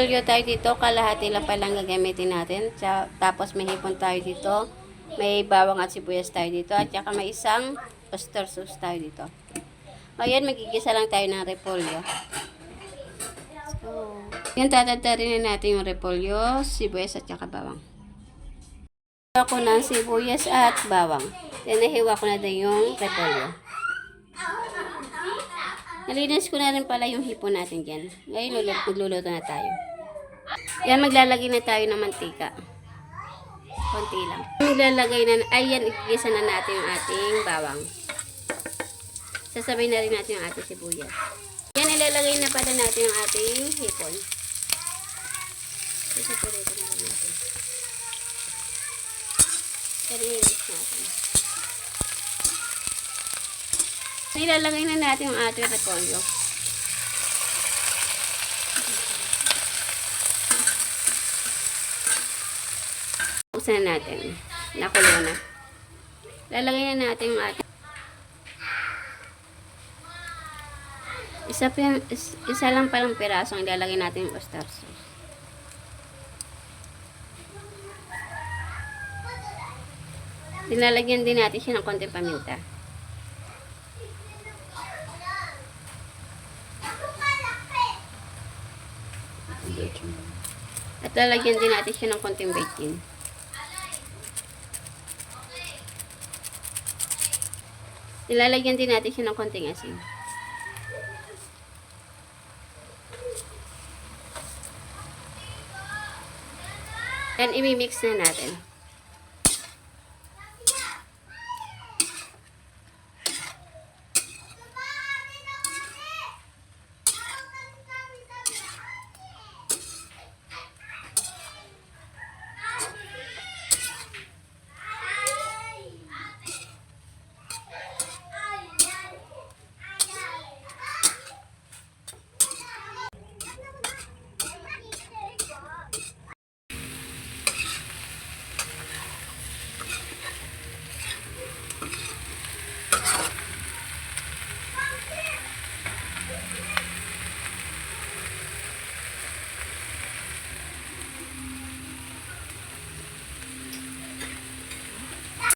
Repolyo tayo dito, kalahati lang palang gagamitin natin. Tapos may hipon tayo dito. May bawang at sibuyas tayo dito. At saka may isang oyster sauce tayo dito. Ayan, magigisa lang tayo ng repolyo. So, yan, tatatarin na natin yung repolyo, sibuyas at saka bawang. Hiwa ko ng sibuyas at bawang. Then, nahiwa ko na din yung repolyo. Nalinis ko na rin pala yung hipon natin dyan. Ngayon, magluluto na tayo. Yan, maglalagay na tayo ng mantika. Konti lang. Maglalagay na, ayan, igisa na natin yung ating bawang. Sasabay na rin natin yung ating sibuyas. Yan, ilalagay na pala natin yung ating hipon. Ito na rin natin. I-mix natin. Ilalagay na natin yung ating repolyo. Buksan na natin. Nakulo na. Lalagay na natin yung ating isa lang palang piraso ang ilalagay natin yung oyster sauce. Nilalagyan din natin siya ng konting paminta. At lalagyan din natin siya ng konting bacon. Nilalagyan din natin siya ng konting asin. Yan, imimix na natin.